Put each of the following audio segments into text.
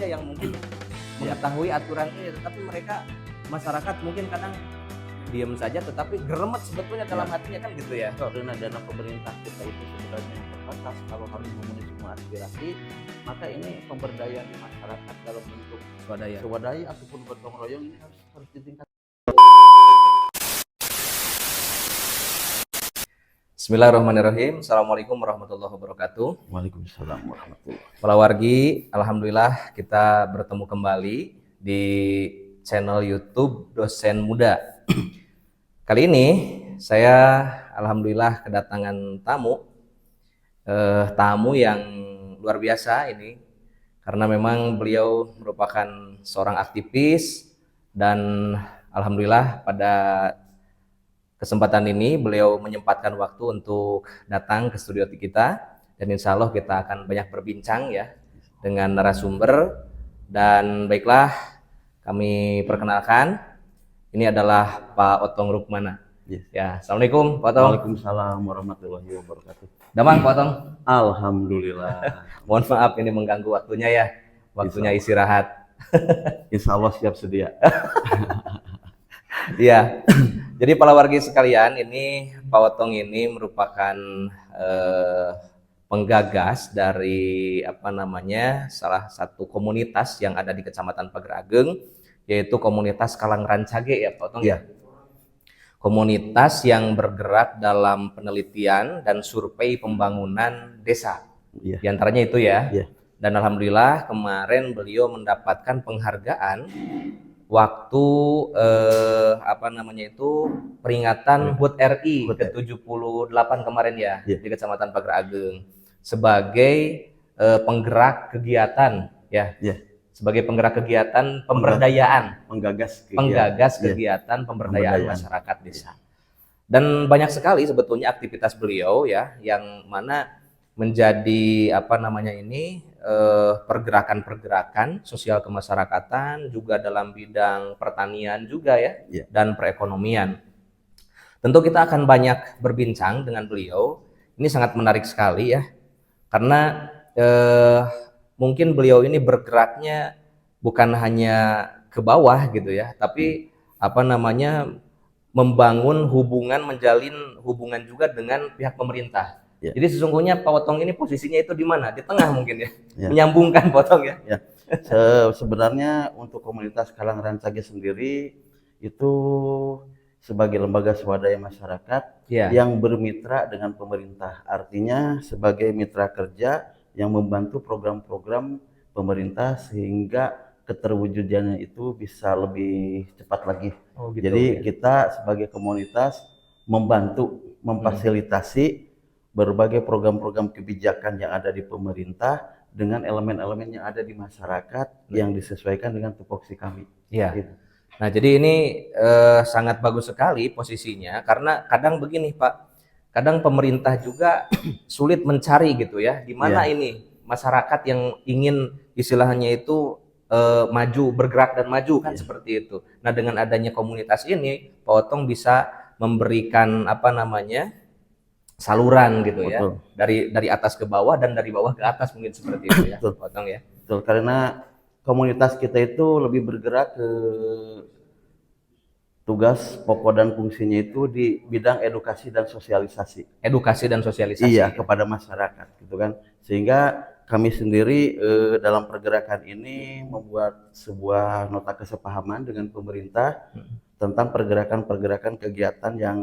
saja yang mungkin mengetahui aturan ini, tetapi mereka masyarakat mungkin kadang diam saja tetapi geremet sebetulnya dalam hatinya kan gitu ya. Karena dana pemerintah kita itu sebenarnya terbatas, kalau harus memenuhi semua aspirasi, maka ini pemberdayaan di masyarakat dalam bentuk swadaya ataupun gotong royong ini harus ditingkatkan. Bismillahirrahmanirrahim. Assalamualaikum warahmatullahi wabarakatuh. Waalaikumsalam warahmatullahi wabarakatuh. Para wargi, alhamdulillah kita bertemu kembali di channel YouTube Dosen Muda. Kali ini saya alhamdulillah kedatangan tamu yang luar biasa ini, karena memang beliau merupakan seorang aktivis dan alhamdulillah pada kesempatan ini beliau menyempatkan waktu untuk datang ke studio kita, dan insya Allah kita akan banyak berbincang ya dengan narasumber. Dan baiklah, kami perkenalkan, ini adalah Pak Otong Rukmana. Yes. Ya, assalamualaikum Pak Otong. Waalaikumsalam warahmatullahi wabarakatuh. Damang Pak Otong. Alhamdulillah. Mohon maaf ini mengganggu waktunya ya, waktunya istirahat. Insya Allah siap sedia. Iya. Jadi para wargi sekalian, ini Pak Otong ini merupakan penggagas dari salah satu komunitas yang ada di Kecamatan Pager Ageng, yaitu komunitas Kalang Rancage ya Pak Otong ya. Komunitas yang bergerak dalam penelitian dan survei pembangunan desa. Iya. Di antaranya itu ya. Iya. Dan alhamdulillah kemarin beliau mendapatkan penghargaan waktu peringatan HUT RI ke-78 kemarin ya, di Kecamatan Pager Ageng sebagai penggerak kegiatan ya. Sebagai penggerak kegiatan pemberdayaan, penggagas kegiatan pemberdayaan masyarakat desa. Dan banyak sekali sebetulnya aktivitas beliau ya, yang mana menjadi pergerakan-pergerakan sosial kemasyarakatan juga dalam bidang pertanian juga ya, dan perekonomian. Tentu kita akan banyak berbincang dengan beliau. Ini sangat menarik sekali ya, karena mungkin beliau ini bergeraknya bukan hanya ke bawah gitu ya, tapi membangun hubungan, menjalin hubungan juga dengan pihak pemerintah. Jadi sesungguhnya Pak Otong ini posisinya itu di mana? Di tengah mungkin ya, menyambungkan Pak Otong ya. Sebenarnya untuk komunitas Kalang Rancage sendiri itu sebagai lembaga swadaya masyarakat yang bermitra dengan pemerintah, artinya sebagai mitra kerja yang membantu program-program pemerintah sehingga keterwujudannya itu bisa lebih cepat lagi. Jadi kita sebagai komunitas membantu, memfasilitasi berbagai program-program kebijakan yang ada di pemerintah dengan elemen-elemen yang ada di masyarakat yang disesuaikan dengan tupoksi kami. Gitu. Nah, jadi ini sangat bagus sekali posisinya, karena kadang begini Pak, kadang pemerintah juga sulit mencari gitu ya, di mana ini masyarakat yang ingin istilahnya itu maju, bergerak dan maju kan, seperti itu. Nah, dengan adanya komunitas ini, Pak Otong bisa memberikan saluran gitu ya, dari atas ke bawah dan dari bawah ke atas, mungkin seperti itu ya, Pak Otong ya. Betul, karena komunitas kita itu lebih bergerak ke tugas pokok dan fungsinya itu di bidang edukasi dan sosialisasi. Iya, kepada masyarakat gitu kan. Sehingga kami sendiri dalam pergerakan ini membuat sebuah nota kesepahaman dengan pemerintah tentang pergerakan-pergerakan kegiatan yang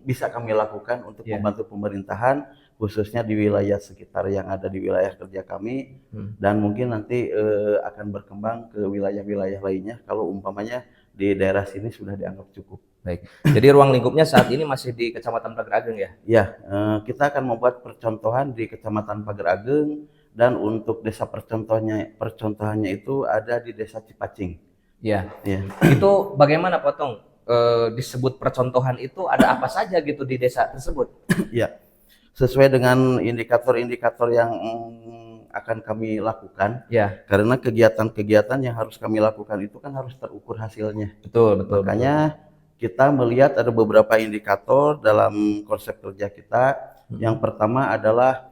bisa kami lakukan untuk membantu pemerintahan, khususnya di wilayah sekitar yang ada di wilayah kerja kami, dan mungkin nanti akan berkembang ke wilayah-wilayah lainnya kalau umpamanya di daerah sini sudah dianggap cukup. Baik. Jadi ruang lingkupnya saat ini masih di Kecamatan Pager Ageng ya? Ya, kita akan membuat percontohan di Kecamatan Pager Ageng, dan untuk desa percontohannya itu ada di Desa Cipacing. Ya. Itu bagaimana Pak Otong? Disebut percontohan itu ada apa saja gitu di desa tersebut? Ya, sesuai dengan indikator-indikator yang akan kami lakukan. Karena kegiatan-kegiatan yang harus kami lakukan itu kan harus terukur hasilnya. Betul. Makanya kita melihat ada beberapa indikator dalam konsep kerja kita. Yang pertama adalah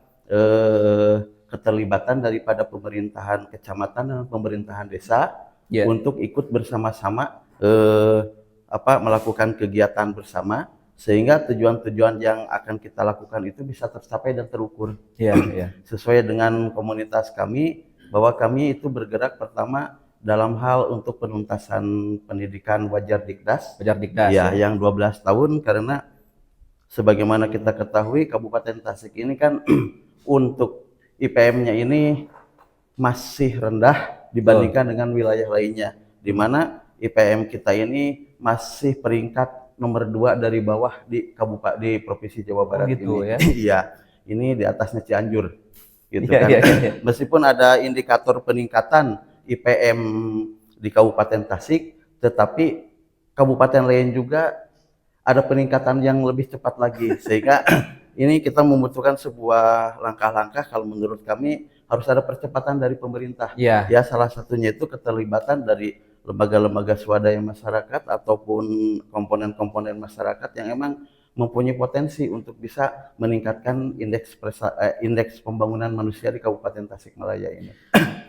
keterlibatan daripada pemerintahan kecamatan dan pemerintahan desa untuk ikut bersama-sama melakukan kegiatan bersama, sehingga tujuan-tujuan yang akan kita lakukan itu bisa tercapai dan terukur. Sesuai dengan komunitas kami, bahwa kami itu bergerak pertama dalam hal untuk penuntasan pendidikan wajar Dikdas. Yang 12 tahun, karena sebagaimana kita ketahui Kabupaten Tasik ini kan untuk IPM-nya ini masih rendah dibandingkan dengan wilayah lainnya, di mana IPM kita ini masih peringkat nomor 2 dari bawah di Provinsi Jawa Barat ini. Iya, ini di atasnya Cianjur, gitu kan. Meskipun ada indikator peningkatan IPM di Kabupaten Tasik, tetapi kabupaten lain juga ada peningkatan yang lebih cepat lagi, sehingga ini kita membutuhkan sebuah langkah-langkah. Kalau menurut kami harus ada percepatan dari pemerintah. Ya, salah satunya itu keterlibatan dari lembaga-lembaga swadaya masyarakat ataupun komponen-komponen masyarakat yang emang mempunyai potensi untuk bisa meningkatkan indeks pembangunan manusia di Kabupaten Tasikmalaya ini.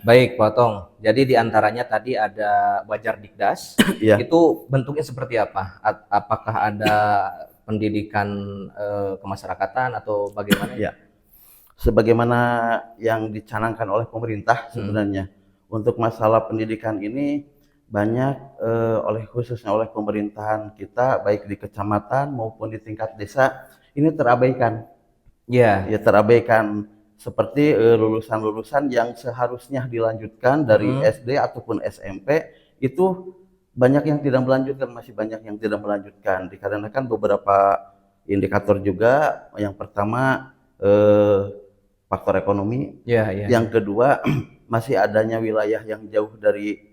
Baik, Pak Tong. Jadi diantaranya tadi ada wajar Dikdas. Itu bentuknya seperti apa? Apakah ada pendidikan kemasyarakatan atau bagaimana? Sebagaimana yang dicanangkan oleh pemerintah sebenarnya, untuk masalah pendidikan ini banyak khususnya oleh pemerintahan kita, baik di kecamatan maupun di tingkat desa, ini terabaikan. Terabaikan, seperti lulusan-lulusan yang seharusnya dilanjutkan dari SD ataupun SMP, itu banyak yang tidak melanjutkan, masih banyak yang tidak melanjutkan, dikarenakan beberapa indikator juga. Yang pertama faktor ekonomi, yang kedua masih adanya wilayah yang jauh dari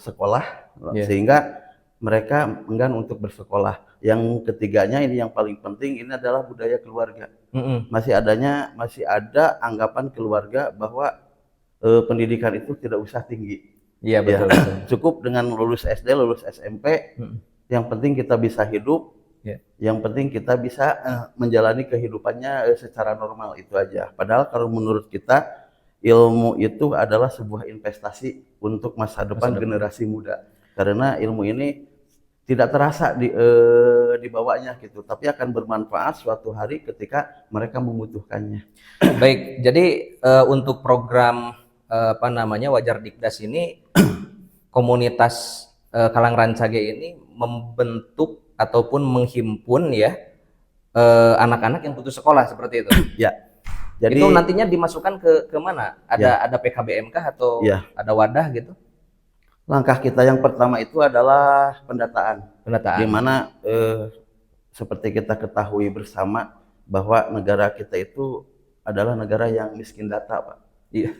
sekolah, sehingga mereka enggan untuk bersekolah. Yang ketiganya, ini yang paling penting, ini adalah budaya keluarga. Masih ada anggapan keluarga bahwa pendidikan itu tidak usah tinggi. Betul. Cukup dengan lulus SD, lulus SMP, yang penting kita bisa hidup, yang penting kita bisa menjalani kehidupannya secara normal, itu aja. Padahal kalau menurut kita, ilmu itu adalah sebuah investasi untuk masa depan generasi muda, karena ilmu ini tidak terasa dibawanya gitu, tapi akan bermanfaat suatu hari ketika mereka membutuhkannya. Baik, jadi untuk program wajar Dikdas ini, komunitas Kalang Rancage ini membentuk ataupun menghimpun anak-anak yang putus sekolah seperti itu. Jadi itu nantinya dimasukkan ke mana? Ada PKBM kah atau ada wadah gitu? Langkah kita yang pertama itu adalah pendataan. Di mana seperti kita ketahui bersama bahwa negara kita itu adalah negara yang miskin data, Pak.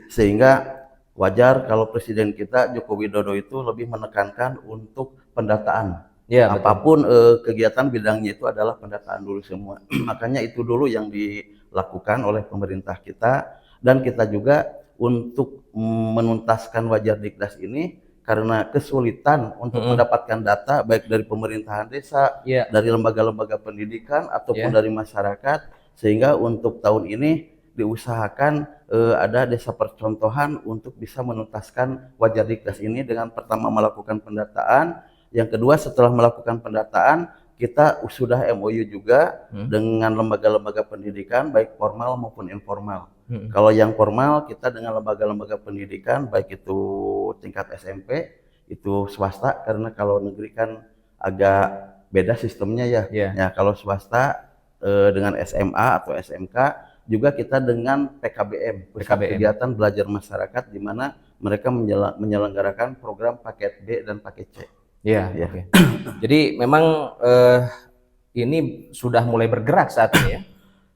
Sehingga wajar kalau Presiden kita Joko Widodo itu lebih menekankan untuk pendataan. Apapun kegiatan bidangnya itu adalah pendataan dulu semua. Makanya itu dulu yang dilakukan oleh pemerintah kita, dan kita juga untuk menuntaskan wajar Dikdas ini karena kesulitan untuk mendapatkan data baik dari pemerintahan desa, dari lembaga-lembaga pendidikan ataupun dari masyarakat, sehingga untuk tahun ini diusahakan ada desa percontohan untuk bisa menuntaskan wajar Dikdas ini dengan pertama melakukan pendataan. Yang kedua, setelah melakukan pendataan, kita sudah MOU juga dengan lembaga-lembaga pendidikan baik formal maupun informal. Kalau yang formal, kita dengan lembaga-lembaga pendidikan baik itu tingkat SMP, itu swasta, karena kalau negeri kan agak beda sistemnya ya. Kalau swasta dengan SMA atau SMK, juga kita dengan PKBM, kegiatan belajar masyarakat, di mana mereka menyelenggarakan program paket B dan paket C. Jadi memang ini sudah mulai bergerak saat ini ya?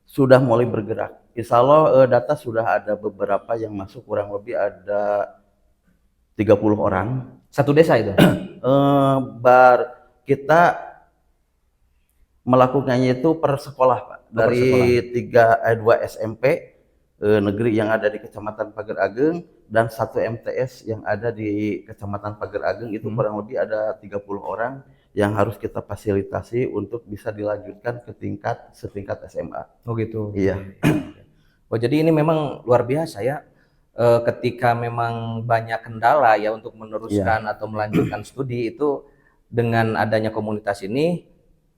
Sudah mulai bergerak. Insya Allah data sudah ada beberapa yang masuk, kurang lebih ada 30 orang. Satu desa itu? Kita melakukannya itu per sekolah, Pak. Dari 2 SMP negeri yang ada di Kecamatan Pager Ageng dan 1 MTS yang ada di Kecamatan Pager Ageng, itu kurang lebih ada 30 orang yang harus kita fasilitasi untuk bisa dilanjutkan ke setingkat SMA. Oh gitu. Iya. Oh, jadi ini memang luar biasa ya, ketika memang banyak kendala ya untuk meneruskan atau melanjutkan studi itu, dengan adanya komunitas ini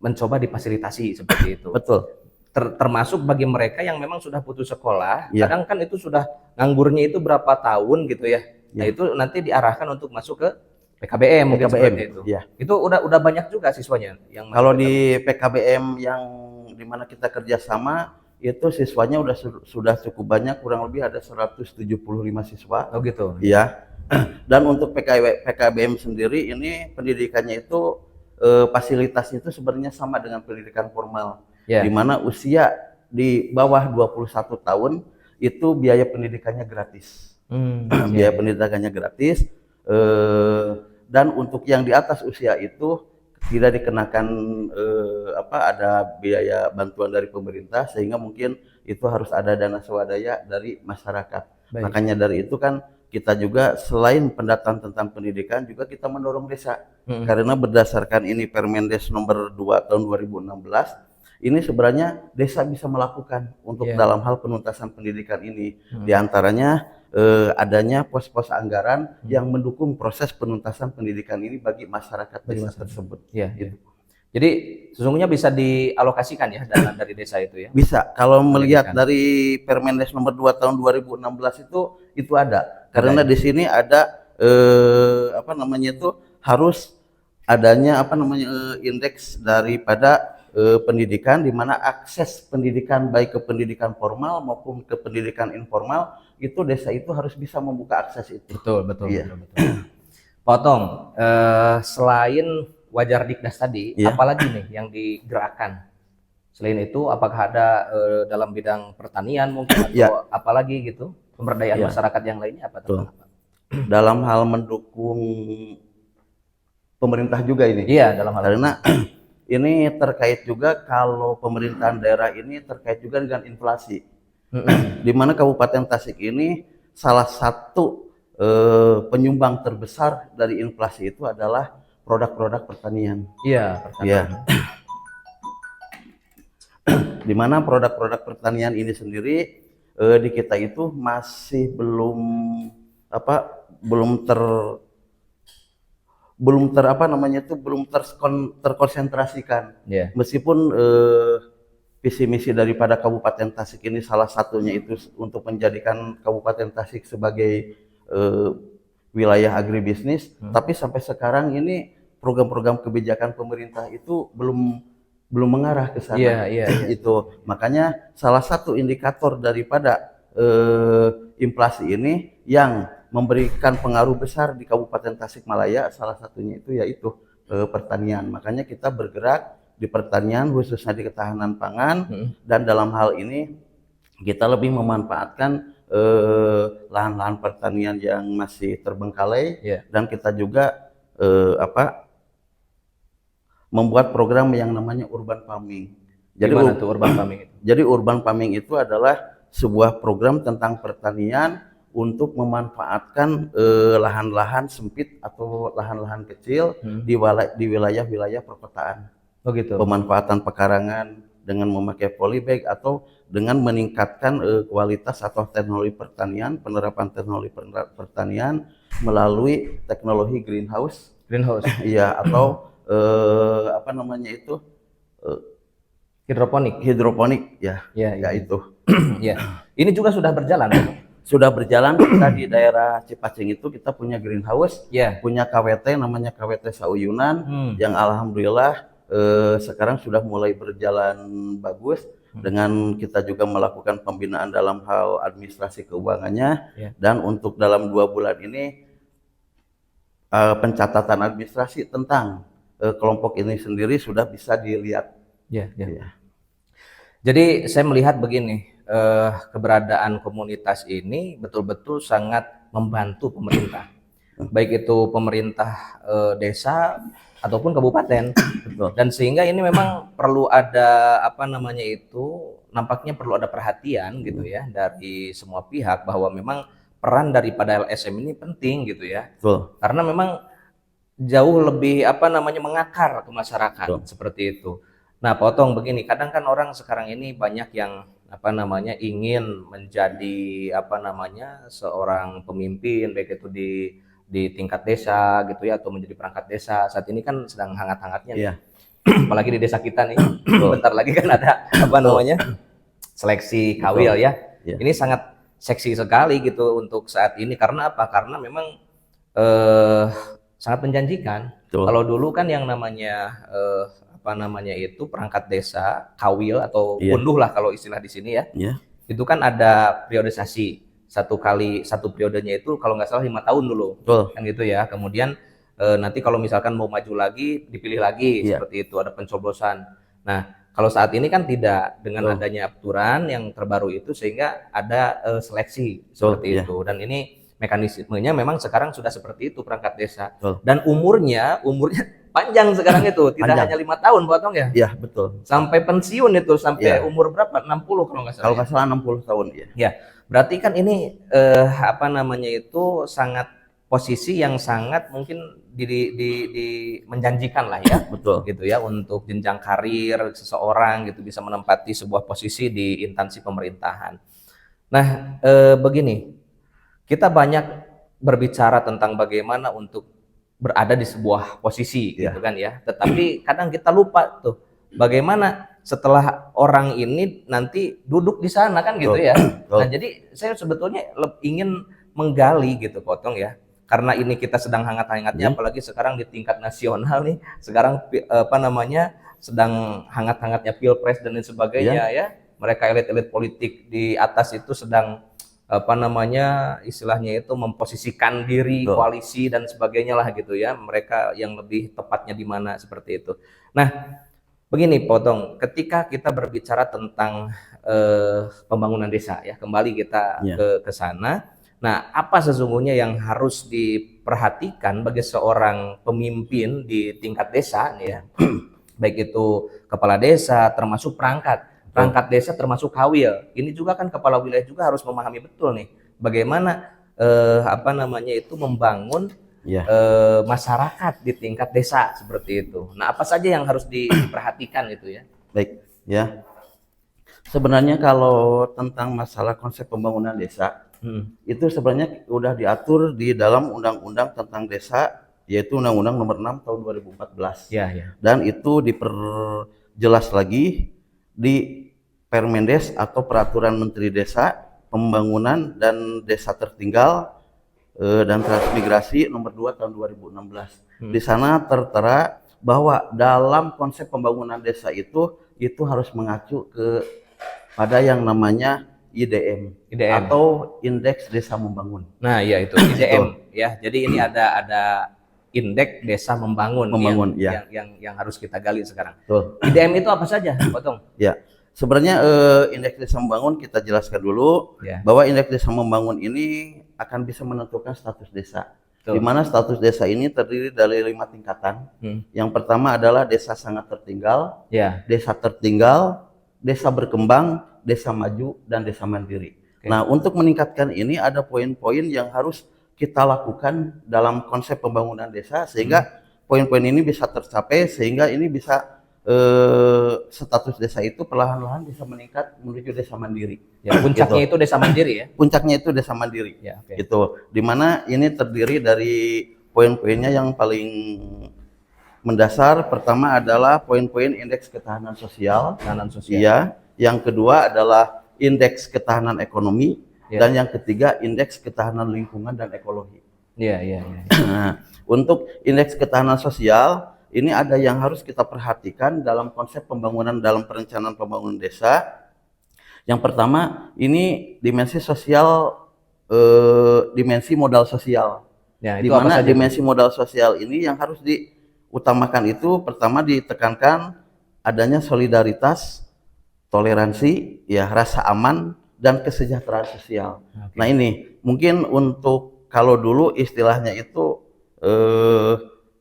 mencoba difasilitasi seperti itu. Betul. Termasuk bagi mereka yang memang sudah putus sekolah, kadang kan itu sudah nganggurnya itu berapa tahun gitu ya. Nah itu nanti diarahkan untuk masuk ke PKBM mungkin seperti itu. Itu udah banyak juga siswanya yang kalau di PKBM yang dimana kita kerjasama itu siswanya sudah cukup banyak, kurang lebih ada 175 siswa. Oh gitu. Iya. Dan untuk PKBM sendiri ini pendidikannya itu fasilitasnya itu sebenarnya sama dengan pendidikan formal. Di mana usia di bawah 21 tahun itu biaya pendidikannya gratis. Biaya pendidikannya gratis. Dan untuk yang di atas usia itu tidak dikenakan ada biaya bantuan dari pemerintah, sehingga mungkin itu harus ada dana swadaya dari masyarakat. Makanya dari itu kan kita juga selain pendataan tentang pendidikan juga kita mendorong desa. Karena berdasarkan ini Permendes nomor 2 tahun 2016, ini sebenarnya desa bisa melakukan untuk dalam hal penuntasan pendidikan ini. Di antaranya adanya pos-pos anggaran yang mendukung proses penuntasan pendidikan ini bagi masyarakat desa tersebut. Gitu. Jadi sesungguhnya bisa dialokasikan ya dana dari desa itu ya? Bisa. Kalau melihat dari Permendes nomor 2 tahun 2016 itu ada. Karena di sini ada harus adanya indeks daripada pendidikan, di mana akses pendidikan baik ke pendidikan formal maupun ke pendidikan informal itu desa itu harus bisa membuka akses itu. Betul. Potong, selain Wajar Dikdas tadi, apalagi nih yang digerakkan? Selain itu, apakah ada dalam bidang pertanian mungkin atau apalagi gitu, pemberdayaan masyarakat yang lainnya apa? Dalam hal mendukung pemerintah juga ini. Dalam hal karena ini terkait juga kalau pemerintahan daerah ini terkait juga dengan inflasi. Di mana Kabupaten Tasik ini salah satu penyumbang terbesar dari inflasi itu adalah produk-produk pertanian. Pertanian. Di mana produk-produk pertanian ini sendiri di kita itu masih belum terkonsentrasikan. Meskipun visi misi daripada Kabupaten Tasik ini salah satunya itu untuk menjadikan Kabupaten Tasik sebagai wilayah agribisnis, tapi sampai sekarang ini program-program kebijakan pemerintah itu belum mengarah ke sana. Itu makanya salah satu indikator daripada inflasi ini yang memberikan pengaruh besar di Kabupaten Tasikmalaya, salah satunya itu yaitu pertanian. Makanya kita bergerak di pertanian, khususnya di ketahanan pangan, dan dalam hal ini kita lebih memanfaatkan lahan-lahan pertanian yang masih terbengkalai, dan kita juga membuat program yang namanya urban farming. Jadi gimana tuh urban farming itu? Jadi urban farming itu adalah sebuah program tentang pertanian untuk memanfaatkan lahan-lahan sempit atau lahan-lahan kecil di wilayah-wilayah perkotaan. Oh gitu. Pemanfaatan pekarangan dengan memakai polybag atau dengan meningkatkan kualitas atau teknologi pertanian, penerapan teknologi pertanian melalui teknologi greenhouse. Iya, atau hidroponik ya itu. Ini juga sudah berjalan. Sudah berjalan. Kita di daerah Cipacing itu kita punya greenhouse, punya KWT namanya KWT Sauyunan, yang alhamdulillah sekarang sudah mulai berjalan bagus, dengan kita juga melakukan pembinaan dalam hal administrasi keuangannya, dan untuk dalam 2 bulan ini pencatatan administrasi tentang kelompok ini sendiri sudah bisa dilihat. Jadi saya melihat begini, keberadaan komunitas ini betul-betul sangat membantu pemerintah, baik itu pemerintah desa ataupun kabupaten. Dan sehingga ini memang perlu ada nampaknya perlu ada perhatian gitu ya dari semua pihak, bahwa memang peran daripada LSM ini penting gitu ya. Karena memang jauh lebih mengakar ke masyarakat. Seperti itu. Nah, potong begini, kadang kan orang sekarang ini banyak yang apa namanya ingin menjadi apa namanya seorang pemimpin baik itu di tingkat desa gitu ya atau menjadi perangkat desa, saat ini kan sedang hangat-hangatnya nih. Apalagi di desa kita nih. Bentar lagi kan ada apa namanya seleksi kawil ya. Ini sangat seksi sekali gitu untuk saat ini, karena apa? Karena memang sangat menjanjikan. Kalau dulu kan yang namanya apa namanya itu perangkat desa, kawil atau unduh lah kalau istilah di sini ya. Itu kan ada periodisasi satu periodenya itu kalau nggak salah 5 tahun dulu, kan gitu ya. Kemudian nanti kalau misalkan mau maju lagi dipilih lagi seperti itu, ada pencoblosan. Nah kalau saat ini kan tidak, dengan adanya aturan yang terbaru itu sehingga ada seleksi seperti itu, dan ini mekanismenya memang sekarang sudah seperti itu perangkat desa. Dan umurnya panjang sekarang itu, tidak hanya 5 tahun potong ya. Iya, betul. Sampai pensiun itu sampai umur berapa? 60 kalau nggak salah. Kalau nggak salah 60 tahun ya. Ya, berarti kan ini apa namanya itu sangat posisi yang sangat mungkin menjanjikan lah ya. Betul. Gitu ya, untuk jenjang karir seseorang gitu bisa menempati sebuah posisi di instansi pemerintahan. Nah, begini. Kita banyak berbicara tentang bagaimana untuk berada di sebuah posisi gitu kan ya. Tetapi kadang kita lupa tuh bagaimana setelah orang ini nanti duduk di sana kan gitu ya. Nah, jadi saya sebetulnya ingin menggali gitu potong ya. Karena ini kita sedang hangat-hangatnya apalagi sekarang di tingkat nasional nih. Sekarang apa namanya sedang hangat-hangatnya Pilpres dan lain sebagainya ya. Mereka elit-elit politik di atas itu sedang apa namanya istilahnya itu memposisikan diri koalisi dan sebagainya lah gitu ya, mereka yang lebih tepatnya di mana seperti itu. Nah begini potong, ketika kita berbicara tentang pembangunan desa ya, kembali kita ke sana. Nah apa sesungguhnya yang harus diperhatikan bagi seorang pemimpin di tingkat desa nih ya, baik itu kepala desa termasuk perangkat desa termasuk kawil. Ini juga kan kepala wilayah juga harus memahami betul nih bagaimana apa namanya itu membangun masyarakat di tingkat desa seperti itu. Nah, apa saja yang harus diperhatikan itu ya? Baik, ya. Sebenarnya kalau tentang masalah konsep pembangunan desa itu sebenarnya udah diatur di dalam undang-undang tentang desa, yaitu Undang-Undang Nomor 6 tahun 2014. Dan itu diperjelas lagi di Permendes atau Peraturan Menteri Desa, Pembangunan dan Desa Tertinggal dan Transmigrasi Nomor 2 tahun 2016. Di sana tertera bahwa dalam konsep pembangunan desa itu harus mengacu pada yang namanya IDM. Atau Indeks Desa Membangun. Nah, iya itu IDM ya. Jadi ini ada Indeks Desa Membangun, yang harus kita gali sekarang. IDM itu apa saja, potong? Ya. Sebenarnya Indeks Desa Membangun kita jelaskan dulu bahwa Indeks Desa Membangun ini akan bisa menentukan status desa. Di mana status desa ini terdiri dari 5 tingkatan. Yang pertama adalah desa sangat tertinggal, desa tertinggal, desa berkembang, desa maju, dan desa mandiri. Nah, untuk meningkatkan ini ada poin-poin yang harus kita lakukan dalam konsep pembangunan desa sehingga poin-poin ini bisa tercapai sehingga ini bisa status desa itu perlahan-lahan bisa meningkat menuju desa mandiri. Ya, puncaknya itu desa mandiri ya. Puncaknya itu desa mandiri. Itu dimana ini terdiri dari poin-poinnya yang paling mendasar. Pertama adalah poin-poin indeks ketahanan sosial. Iya. Yang kedua adalah indeks ketahanan ekonomi. Dan yang ketiga indeks ketahanan lingkungan dan ekologi. Nah, untuk indeks ketahanan sosial ini ada yang harus kita perhatikan dalam konsep pembangunan dalam perencanaan pembangunan desa. Yang pertama ini dimensi sosial, dimensi modal sosial. Di mana dimensi modal sosial ini yang harus diutamakan itu pertama ditekankan adanya solidaritas, toleransi, ya rasa aman dan kesejahteraan sosial. Nah ini mungkin untuk kalau dulu istilahnya itu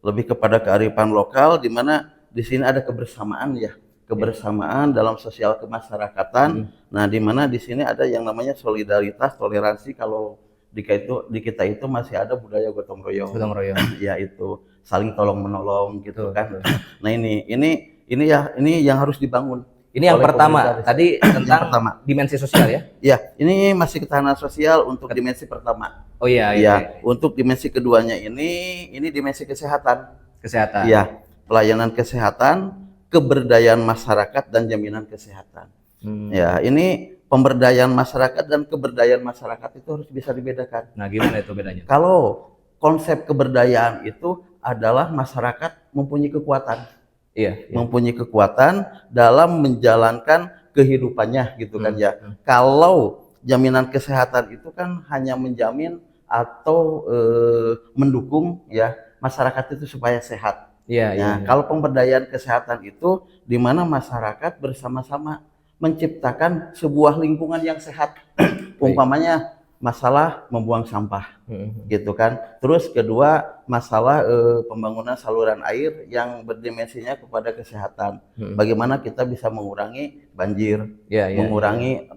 lebih kepada kearifan lokal, di mana di sini ada kebersamaan ya, kebersamaan dalam sosial kemasyarakatan. Nah, di mana di sini ada yang namanya solidaritas, toleransi. Kalau di kita itu masih ada budaya gotong royong. Ya itu saling tolong menolong gitu kan. Nah ini yang harus dibangun Ini yang oleh pertama, pemerintah desa. tadi Yang tentang pertama. dimensi sosial ya? Ya, ini masih ketahanan sosial untuk dimensi pertama. Oh iya, iya, Ya, iya. untuk dimensi keduanya ini dimensi kesehatan. Kesehatan. Iya, pelayanan kesehatan, keberdayaan masyarakat dan jaminan kesehatan. Ya, ini pemberdayaan masyarakat dan keberdayaan masyarakat itu harus bisa dibedakan. Nah, gimana itu bedanya? Kalau konsep keberdayaan itu adalah masyarakat mempunyai kekuatan. Iya, iya. Mempunyai kekuatan dalam menjalankan kehidupannya gitu kan ya. Kalau jaminan kesehatan itu kan hanya menjamin atau mendukung ya masyarakat itu supaya sehat. Iya, iya. Kalau pemberdayaan kesehatan itu di mana masyarakat bersama-sama menciptakan sebuah lingkungan yang sehat. Umpamanya masalah membuang sampah gitu kan. Terus kedua masalah pembangunan saluran air yang berdimensinya kepada kesehatan. Bagaimana kita bisa mengurangi banjir, mengurangi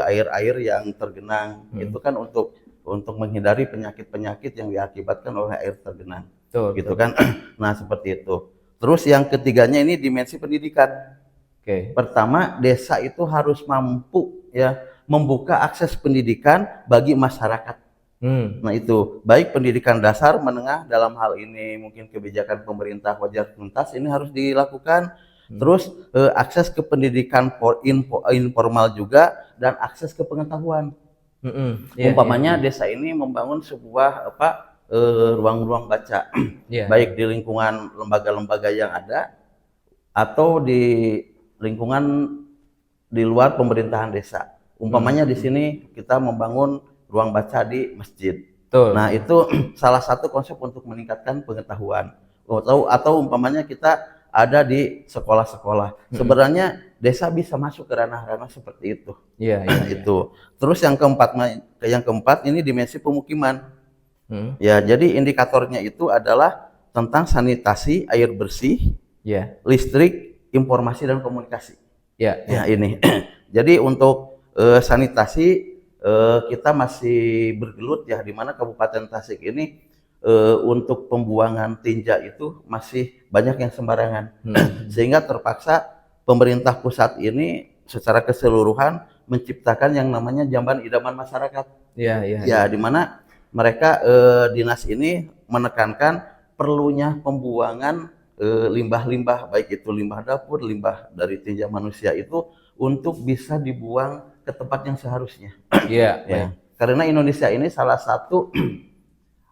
air-air yang tergenang. Itu kan untuk menghindari penyakit-penyakit yang diakibatkan oleh air tergenang. Gitu kan. Nah, seperti itu. Terus yang ketiganya ini dimensi pendidikan. Pertama, desa itu harus mampu ya membuka akses pendidikan bagi masyarakat. Nah, itu baik pendidikan dasar, menengah, dalam hal ini mungkin kebijakan pemerintah wajar tuntas ini harus dilakukan. Terus akses ke pendidikan informal juga dan akses ke pengetahuan. Umpamanya desa ini membangun sebuah ruang-ruang baca, baik di lingkungan lembaga-lembaga yang ada atau di lingkungan di luar pemerintahan desa. Umpamanya di sini kita membangun ruang baca di masjid. Nah, itu salah satu konsep untuk meningkatkan pengetahuan. Atau umpamanya kita ada di sekolah-sekolah. Sebenarnya desa bisa masuk ke ranah-ranah seperti itu. Itu. Terus yang keempat ini dimensi pemukiman. Ya, jadi indikatornya itu adalah tentang sanitasi, air bersih, listrik, informasi dan komunikasi. Ini. Jadi untuk sanitasi kita masih bergelut ya, di mana Kabupaten Tasik ini untuk pembuangan tinja itu masih banyak yang sembarangan. Sehingga terpaksa pemerintah pusat ini secara keseluruhan menciptakan yang namanya jamban idaman masyarakat. Di mana mereka dinas ini menekankan perlunya pembuangan limbah-limbah, baik itu limbah dapur, limbah dari tinja manusia itu untuk bisa dibuang ke tempat yang seharusnya. Karena Indonesia ini salah satu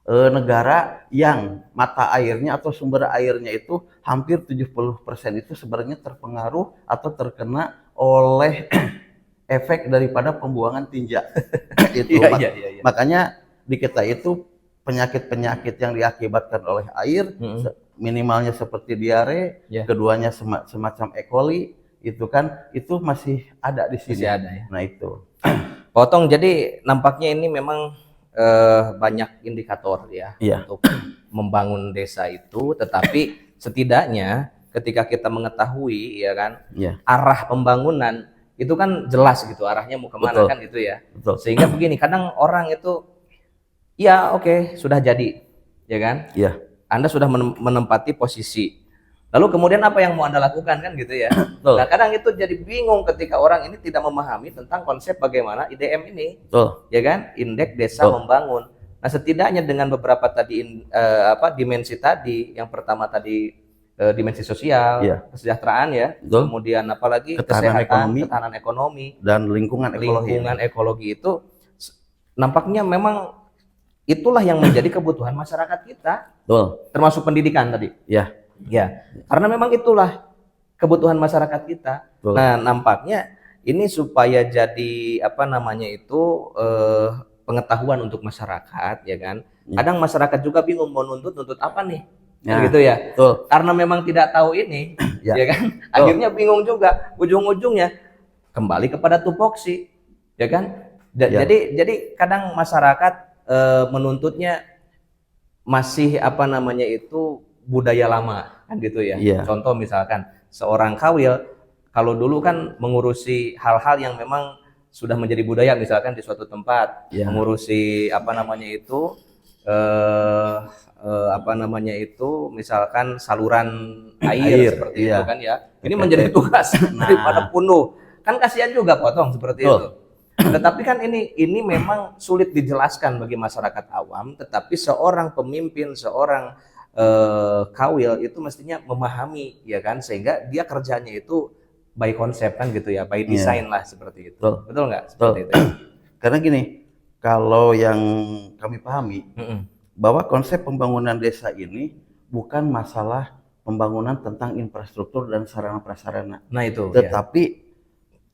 negara yang mata airnya atau sumber airnya itu hampir 70% itu sebenarnya terpengaruh atau terkena oleh efek daripada pembuangan tinja. Itu. Makanya di kita itu penyakit-penyakit yang diakibatkan oleh air minimalnya seperti diare, keduanya semacam E. coli, itu kan itu masih ada di sini. Nah, itu. Potong, jadi nampaknya ini memang banyak indikator ya untuk membangun desa itu, tetapi setidaknya ketika kita mengetahui ya kan arah pembangunan itu kan jelas gitu arahnya mau kemana. Kan gitu ya. Sehingga begini, kadang orang itu sudah jadi ya kan. Anda sudah menempati posisi. Lalu kemudian apa yang mau Anda lakukan kan gitu ya. Nah, kadang itu jadi bingung ketika orang ini tidak memahami tentang konsep bagaimana IDM ini. Ya kan? Indeks Desa Membangun. Nah, setidaknya dengan beberapa tadi dimensi tadi, yang pertama tadi dimensi sosial, kesejahteraan ya. Kemudian apalagi kesehatan, ketahanan ekonomi dan lingkungan ekologi itu nampaknya memang itulah yang menjadi kebutuhan masyarakat kita. Termasuk pendidikan tadi. Karena memang itulah kebutuhan masyarakat kita. Nah, nampaknya ini supaya jadi pengetahuan untuk masyarakat ya kan. Kadang masyarakat juga bingung mau nuntut apa nih. Gitu ya. Karena memang tidak tahu ini ya kan. Akhirnya bingung juga, ujung-ujungnya kembali kepada tupoksi ya kan. Jadi kadang masyarakat menuntutnya masih budaya lama kan gitu ya. Contoh misalkan seorang kawil, kalau dulu kan mengurusi hal-hal yang memang sudah menjadi budaya, misalkan di suatu tempat mengurusi apa namanya itu, misalkan saluran air seperti itu kan ya. Ini menjadi tugas daripada penuh. Kan kasihan juga potong seperti itu. Tetapi kan ini memang sulit dijelaskan bagi masyarakat awam, tetapi seorang pemimpin, seorang kawil itu mestinya memahami ya kan, sehingga dia kerjanya itu by konsep kan gitu ya, by design lah seperti itu. Betul nggak? Seperti itu. Karena gini, kalau yang kami pahami bahwa konsep pembangunan desa ini bukan masalah pembangunan tentang infrastruktur dan sarana prasarana. Nah itu. Tetapi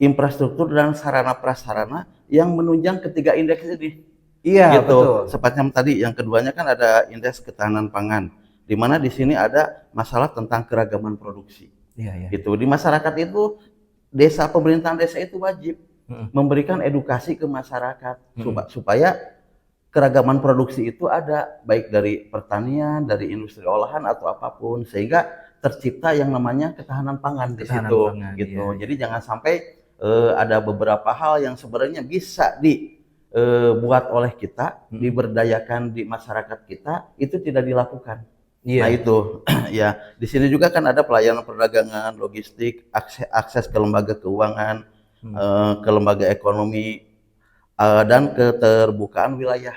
infrastruktur dan sarana prasarana yang menunjang ketiga indeks ini. Iya, gitu. Betul. Seperti tadi yang keduanya kan ada indeks ketahanan pangan, di mana di sini ada masalah tentang keragaman produksi. Iya. Gitu. Di masyarakat itu pemerintahan desa itu wajib memberikan edukasi ke masyarakat supaya keragaman produksi itu ada, baik dari pertanian, dari industri olahan atau apapun, sehingga tercipta yang namanya ketahanan pangan di situ. Gitu. Iya. Jadi jangan sampai ada beberapa hal yang sebenarnya bisa dibuat oleh kita, diberdayakan di masyarakat kita, itu tidak dilakukan. Nah itu, ya di sini juga kan ada pelayanan perdagangan, logistik, akses ke lembaga keuangan, ke lembaga ekonomi, dan keterbukaan wilayah.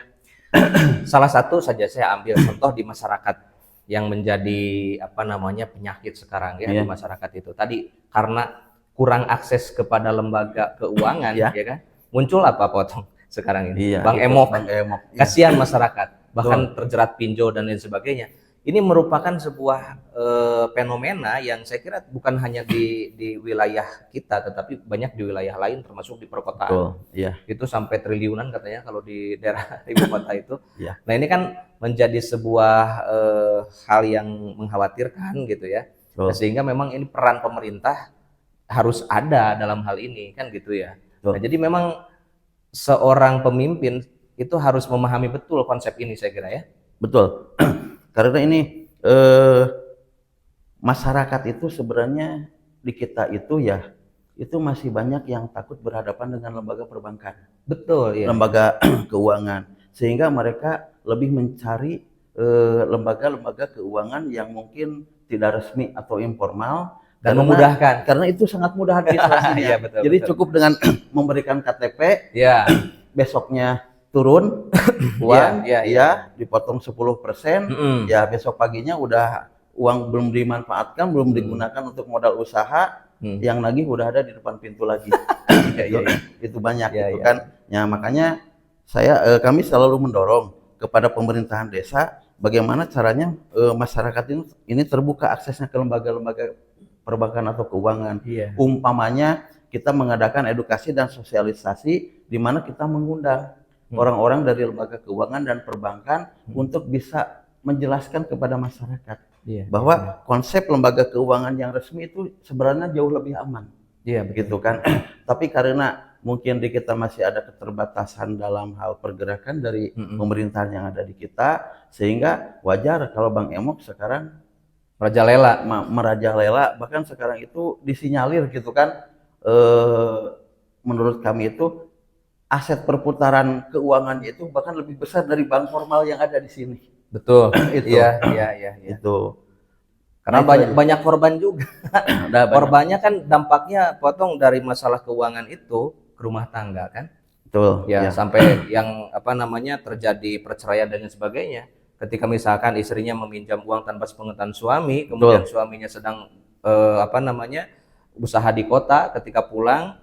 Salah satu saja saya ambil contoh di masyarakat yang menjadi apa namanya penyakit sekarang ya di masyarakat itu. Tadi karena kurang akses kepada lembaga keuangan ya kan, muncul apa potong sekarang ini? Bang Emok. Kasihan masyarakat, bahkan terjerat pinjol dan lain sebagainya. Ini merupakan sebuah fenomena yang saya kira bukan hanya di wilayah kita, tetapi banyak di wilayah lain termasuk di perkotaan. Itu sampai triliunan katanya kalau di daerah ibu kota itu. Nah ini kan menjadi sebuah hal yang mengkhawatirkan gitu ya. Sehingga memang ini peran pemerintah harus ada dalam hal ini kan gitu ya. Nah, jadi memang seorang pemimpin itu harus memahami betul konsep ini saya kira ya. Betul. Karena ini masyarakat itu sebenarnya di kita itu ya, itu masih banyak yang takut berhadapan dengan lembaga perbankan. Betul ya. Lembaga keuangan, sehingga mereka lebih mencari lembaga-lembaga keuangan yang mungkin tidak resmi atau informal dan memudahkan. Karena itu sangat mudah administrasinya. Jadi cukup dengan memberikan KTP, besoknya turun uang, dipotong 10%, ya besok paginya udah uang belum dimanfaatkan, belum digunakan untuk modal usaha, yang lagi udah ada di depan pintu lagi. Itu banyak gitu kan. Ya makanya kami selalu mendorong kepada pemerintahan desa bagaimana caranya masyarakat ini terbuka aksesnya ke lembaga-lembaga perbankan atau keuangan. Umpamanya kita mengadakan edukasi dan sosialisasi di mana kita mengundang orang-orang dari lembaga keuangan dan perbankan untuk bisa menjelaskan kepada masyarakat bahwa konsep lembaga keuangan yang resmi itu sebenarnya jauh lebih aman. Begitu kan. Tapi karena mungkin di kita masih ada keterbatasan dalam hal pergerakan dari pemerintahan yang ada di kita, sehingga wajar kalau Bang Emok sekarang merajalela, bahkan sekarang itu disinyalir gitu kan, menurut kami itu aset perputaran keuangan itu bahkan lebih besar dari bank formal yang ada di sini. Betul. Itu. Itu. Karena banyak korban juga. Korbannya kan dampaknya potong dari masalah keuangan itu ke rumah tangga kan. Betul. Sampai yang apa namanya terjadi perceraian dan sebagainya. Ketika misalkan istrinya meminjam uang tanpa sepengetahuan suami, kemudian suaminya sedang usaha di kota, ketika pulang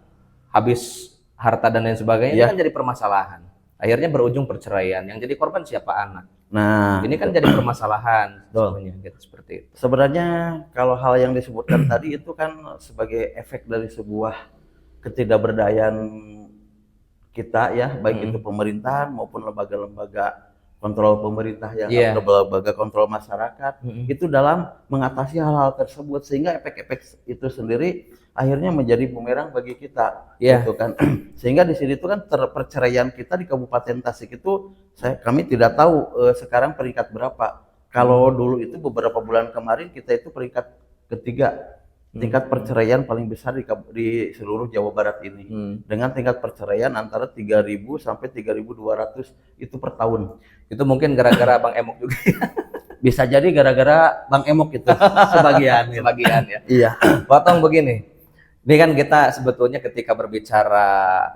habis harta dan lain sebagainya, ini kan jadi permasalahan. Akhirnya berujung perceraian. Yang jadi korban siapa? Anak. Nah, ini kan jadi permasalahan sebenarnya gitu, seperti itu. Sebenarnya kalau hal yang disebutkan tadi itu kan sebagai efek dari sebuah ketidakberdayaan kita ya, baik itu pemerintahan maupun lembaga-lembaga kontrol pemerintah yang lembaga kontrol masyarakat itu dalam mengatasi hal-hal tersebut, sehingga efek-efek itu sendiri akhirnya menjadi bumerang bagi kita, gitu kan. Sehingga di sini itu kan perceraian kita di Kabupaten Tasik itu kami tidak tahu sekarang peringkat berapa. Kalau dulu itu beberapa bulan kemarin kita itu peringkat ketiga tingkat perceraian paling besar di seluruh Jawa Barat ini, dengan tingkat perceraian antara 3.000 sampai 3.200 itu per tahun. Itu mungkin gara-gara Bang Emok juga. Bisa jadi gara-gara Bang Emok itu sebagian. Sebagian ya. Iya. Potong begini. Ini kan kita sebetulnya ketika berbicara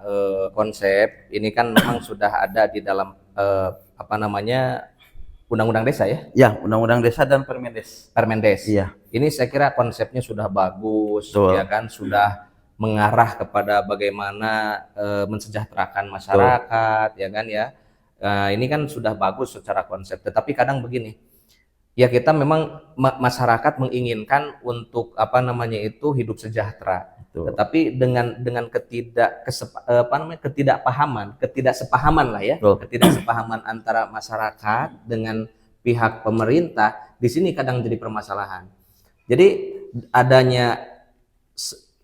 konsep, ini kan memang sudah ada di dalam apa namanya Undang-Undang Desa ya? Ya, Undang-Undang Desa dan Permendes. Permendes. Iya. Ini saya kira konsepnya sudah bagus, Betul. ya kan? Sudah mengarah kepada bagaimana mensejahterakan masyarakat, ya kan ya? Ini kan sudah bagus secara konsep. Tetapi kadang begini, ya kita memang masyarakat menginginkan untuk apa namanya itu hidup sejahtera. Tetapi dengan ketidaksepahaman lah ya, ketidaksepahaman antara masyarakat dengan pihak pemerintah, di sini kadang jadi permasalahan. Jadi adanya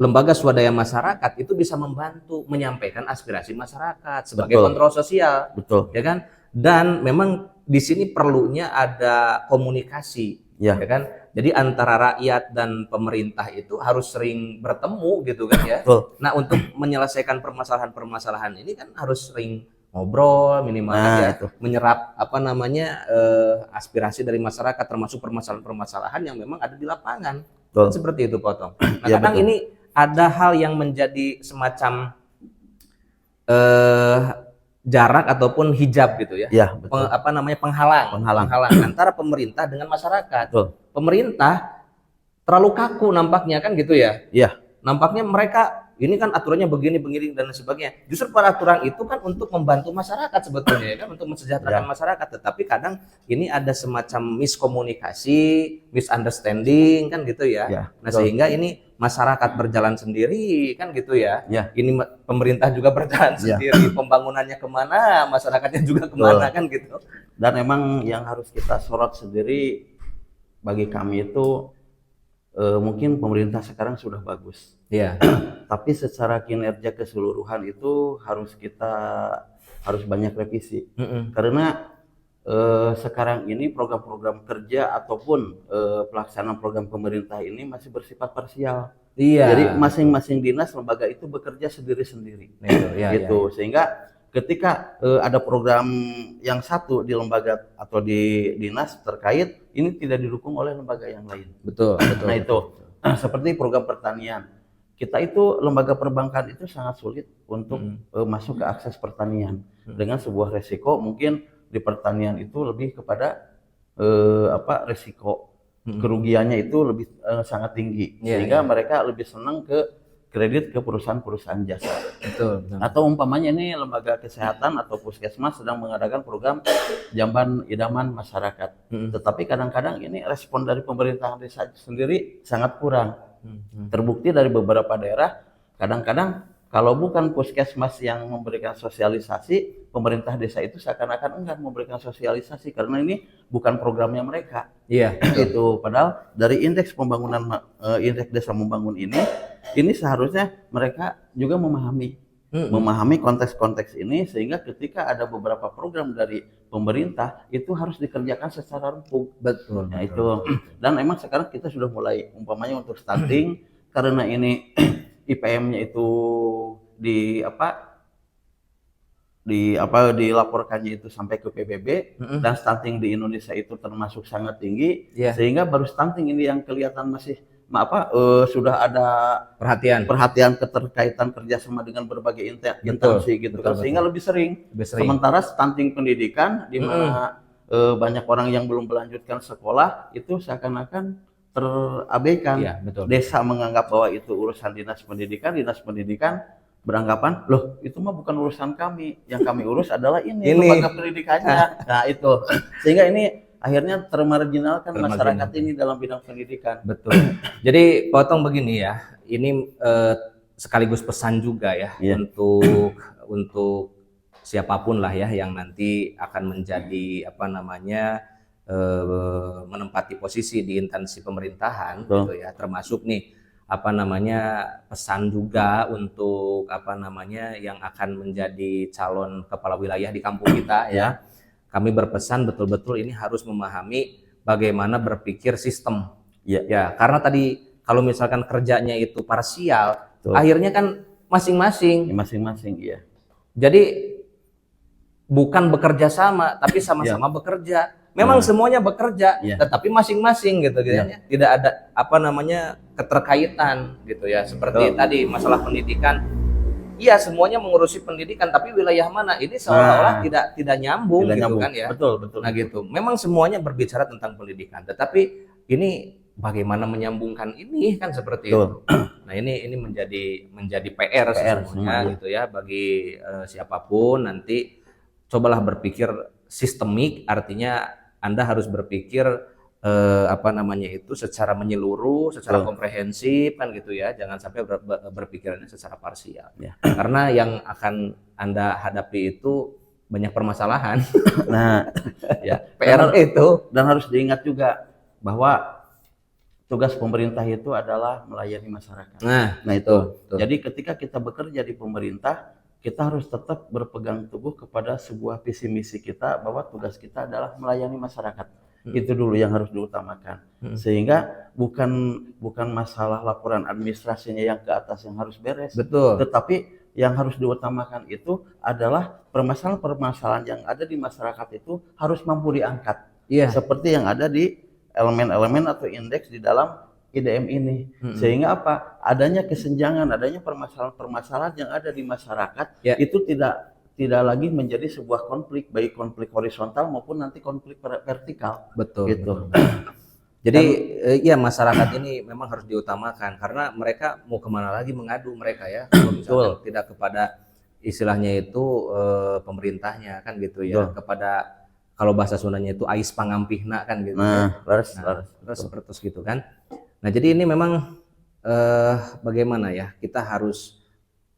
lembaga swadaya masyarakat itu bisa membantu menyampaikan aspirasi masyarakat sebagai kontrol sosial, ya kan? Dan memang di sini perlunya ada komunikasi, ya kan? Jadi antara rakyat dan pemerintah itu harus sering bertemu gitu kan ya. Nah, untuk menyelesaikan permasalahan-permasalahan ini kan harus sering ngobrol minimal itu menyerap apa namanya aspirasi dari masyarakat termasuk permasalahan-permasalahan yang memang ada di lapangan. Seperti itu Potong. Nah, kadang ini ada hal yang menjadi semacam jarak ataupun hijab gitu ya, apa namanya penghalang antara pemerintah dengan masyarakat. Pemerintah terlalu kaku nampaknya kan gitu ya. Nampaknya mereka ini kan aturannya begini dan sebagainya. Justru peraturan itu kan untuk membantu masyarakat sebetulnya ya kan, untuk mensejahterakan masyarakat. Tetapi kadang ini ada semacam miskomunikasi, misunderstanding kan gitu ya. Nah sehingga ini masyarakat berjalan sendiri kan gitu ya. Ini pemerintah juga berjalan sendiri, pembangunannya kemana, masyarakatnya juga kemana kan gitu. Dan memang yang harus kita sorot sendiri bagi kami itu mungkin pemerintah sekarang sudah bagus. Tapi secara kinerja keseluruhan itu harus banyak revisi. Karena sekarang ini program-program kerja ataupun pelaksanaan program pemerintah ini masih bersifat parsial. Jadi masing-masing dinas lembaga itu bekerja sendiri-sendiri. Sehingga ketika ada program yang satu di lembaga atau di dinas terkait, ini tidak didukung oleh lembaga yang lain. Nah itu seperti program pertanian. Kita itu lembaga perbankan itu sangat sulit untuk masuk ke akses pertanian dengan sebuah resiko mungkin di pertanian itu lebih kepada resiko kerugiannya itu lebih sangat tinggi sehingga mereka lebih senang ke kredit ke perusahaan-perusahaan jasa. Atau umpamanya ini lembaga kesehatan atau puskesmas sedang mengadakan program jamban idaman masyarakat. Tetapi kadang-kadang ini respon dari pemerintahan desa sendiri sangat kurang. Terbukti dari beberapa daerah, kadang-kadang kalau bukan puskesmas yang memberikan sosialisasi, pemerintah desa itu seakan-akan enggan memberikan sosialisasi karena ini bukan programnya mereka. Itu padahal dari indeks pembangunan indeks desa membangun ini seharusnya mereka juga memahami konteks-konteks ini sehingga ketika ada beberapa program dari pemerintah itu harus dikerjakan secara rempuk. Nah, itu. Dan memang sekarang kita sudah mulai umpamanya untuk stunting karena ini IPM-nya itu dilaporkannya itu sampai ke PBB dan stunting di Indonesia itu termasuk sangat tinggi sehingga baru stunting ini yang kelihatan masih sudah ada perhatian keterkaitan kerjasama dengan berbagai instansi gitu kan sehingga lebih sering. Sementara stunting pendidikan di mana banyak orang yang belum melanjutkan sekolah itu seakan-akan terabaikan. Desa menganggap bahwa itu urusan dinas pendidikan beranggapan loh itu mah bukan urusan kami, yang kami urus adalah ini lembaga pendidikannya. Nah itu sehingga ini akhirnya termarginalkan masyarakat ini dalam bidang pendidikan. Jadi Potong begini ya, ini sekaligus pesan juga ya untuk siapapun lah ya yang nanti akan menjadi menempati posisi di instansi pemerintahan gitu ya, termasuk nih pesan juga untuk yang akan menjadi calon kepala wilayah di kampung kita ya. Kami berpesan betul-betul ini harus memahami bagaimana berpikir sistem. Karena tadi kalau misalkan kerjanya itu parsial, akhirnya kan masing-masing. Jadi bukan bekerja sama, tapi sama-sama bekerja. Memang semuanya bekerja, Iya. tetapi masing-masing gitu Iya. ya. Tidak ada apa namanya keterkaitan gitu ya. Seperti tadi masalah pendidikan. Iya, semuanya mengurusi pendidikan, tapi wilayah mana ini seolah-olah tidak nyambung gitu kan ya. Betul, betul. Nah gitu. Memang semuanya berbicara tentang pendidikan, tetapi ini bagaimana menyambungkan ini kan seperti itu. Nah ini menjadi PR sesungguhnya gitu ya bagi siapapun. Nanti cobalah berpikir sistemik, artinya Anda harus berpikir apa namanya itu secara menyeluruh, secara komprehensif kan gitu ya. Jangan sampai berpikirannya secara parsial. Karena yang akan Anda hadapi itu banyak permasalahan. Nah, ya PR itu. Dan harus diingat juga bahwa tugas pemerintah itu adalah melayani masyarakat. Nah itu. Jadi ketika kita bekerja di pemerintah, kita harus tetap berpegang teguh kepada sebuah visi misi kita bahwa tugas kita adalah melayani masyarakat. Itu dulu yang harus diutamakan. Sehingga bukan masalah laporan administrasinya yang ke atas yang harus beres. Betul. Tetapi yang harus diutamakan itu adalah permasalahan-permasalahan yang ada di masyarakat itu harus mampu diangkat. Seperti yang ada di elemen-elemen atau indeks di dalam IDM ini. Sehingga apa? Adanya kesenjangan, adanya permasalahan-permasalahan yang ada di masyarakat itu tidak lagi menjadi sebuah konflik, baik konflik horizontal maupun nanti konflik vertikal. Betul. Gitu. Jadi ya masyarakat ini memang harus diutamakan karena mereka mau kemana lagi mengadu mereka ya. Kalau misalnya tidak kepada istilahnya itu pemerintahnya kan gitu ya. Kepada kalau bahasa Sundanya itu ais pangampihna kan gitu. Terus gitu kan. Nah jadi ini memang bagaimana ya kita harus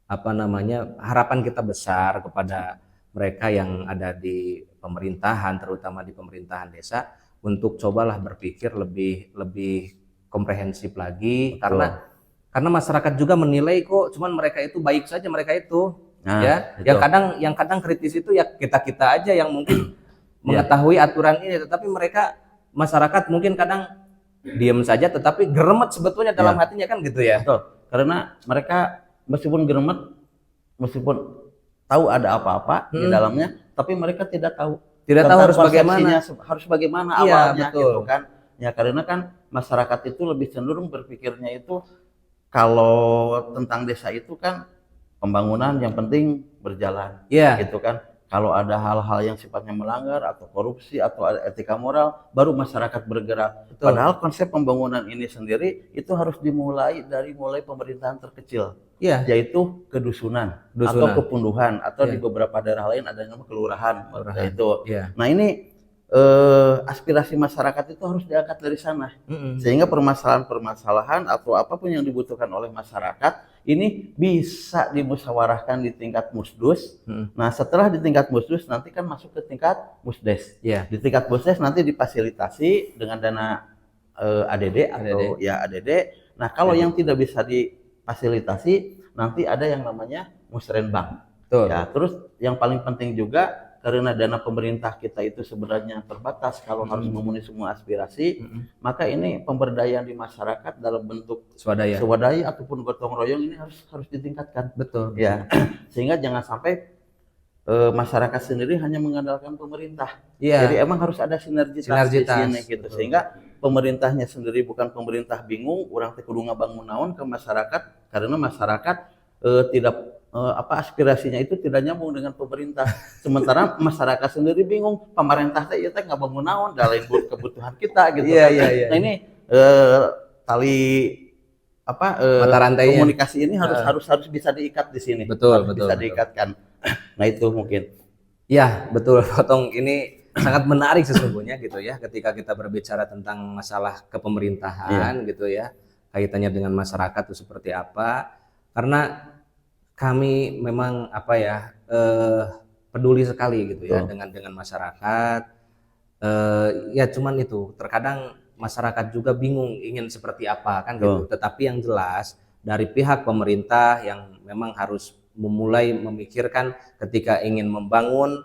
apa namanya harapan kita besar kepada mereka yang ada di pemerintahan, terutama di pemerintahan desa, untuk cobalah berpikir lebih komprehensif lagi. Karena masyarakat juga menilai kok cuman mereka itu baik saja mereka itu yang kadang kritis itu ya kita aja yang mungkin mengetahui aturan ini, tetapi mereka masyarakat mungkin kadang diam saja tetapi geremet sebetulnya dalam hatinya kan gitu ya. Betul. Karena mereka meskipun geremet, meskipun tahu ada apa-apa di dalamnya, tapi mereka tidak tahu harus bagaimana awalnya gitu kan. Ya karena kan masyarakat itu lebih cenderung berpikirnya itu kalau tentang desa itu kan pembangunan yang penting berjalan gitu kan. Kalau ada hal-hal yang sifatnya melanggar atau korupsi atau etika moral, baru masyarakat bergerak. Padahal konsep pembangunan ini sendiri itu harus dimulai dari pemerintahan terkecil, yaitu kedusunan atau kepunduhan atau di beberapa daerah lain ada nama kelurahan. Nah ini aspirasi masyarakat itu harus diangkat dari sana, sehingga permasalahan-permasalahan atau apapun yang dibutuhkan oleh masyarakat ini bisa dimusyawarahkan di tingkat musdus. Nah setelah di tingkat musdus nanti kan masuk ke tingkat musdes. Di tingkat musdes nanti difasilitasi dengan dana ADD atau ADD. Nah kalau yang tidak bisa difasilitasi nanti ada yang namanya musrenbang. Ya terus yang paling penting juga karena dana pemerintah kita itu sebenarnya terbatas kalau harus memenuhi semua aspirasi, maka ini pemberdayaan di masyarakat dalam bentuk swadaya ataupun gotong royong ini harus ditingkatkan. Betul. Ya, sehingga jangan sampai masyarakat sendiri hanya mengandalkan pemerintah. Jadi emang harus ada sinergitas di sini gitu. Sehingga pemerintahnya sendiri bukan pemerintah bingung, orang teh kudu ngabangun naon ke masyarakat karena masyarakat tidak aspirasinya itu tidak nyambung dengan pemerintah. Sementara masyarakat sendiri bingung, pemerintah teh ieu teh ngabangun naon da lain kebutuhan kita gitu. Nah ini tali mata rantainya komunikasi ini harus bisa diikat di sini. Betul. Bisa diikatkan. Nah itu mungkin. Ya, betul Potong, ini sangat menarik sesungguhnya gitu ya ketika kita berbicara tentang masalah kepemerintahan gitu ya. Kaitannya dengan masyarakat itu seperti apa? Karena kami memang peduli sekali gitu ya dengan masyarakat. Ya cuman itu terkadang masyarakat juga bingung ingin seperti apa kan gitu. Tetapi yang jelas dari pihak pemerintah yang memang harus memulai memikirkan ketika ingin membangun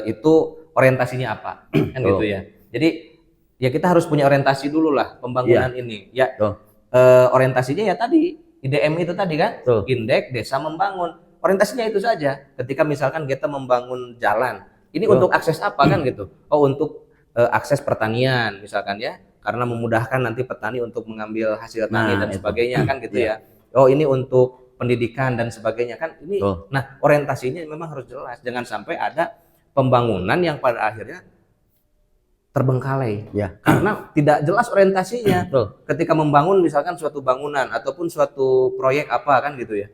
itu orientasinya apa kan gitu ya. Jadi ya kita harus punya orientasi dulu lah pembangunan ini ya. Orientasinya ya tadi IDM itu tadi kan, indeks desa membangun. Orientasinya itu saja. Ketika misalkan kita membangun jalan, ini untuk akses apa kan gitu? Oh untuk akses pertanian misalkan ya, karena memudahkan nanti petani untuk mengambil hasil tani dan sebagainya kan gitu ya. Oh ini untuk pendidikan dan sebagainya kan ini. Nah orientasinya memang harus jelas, jangan sampai ada pembangunan yang pada akhirnya terbengkalai karena tidak jelas orientasinya. Ketika membangun misalkan suatu bangunan ataupun suatu proyek apa kan gitu ya,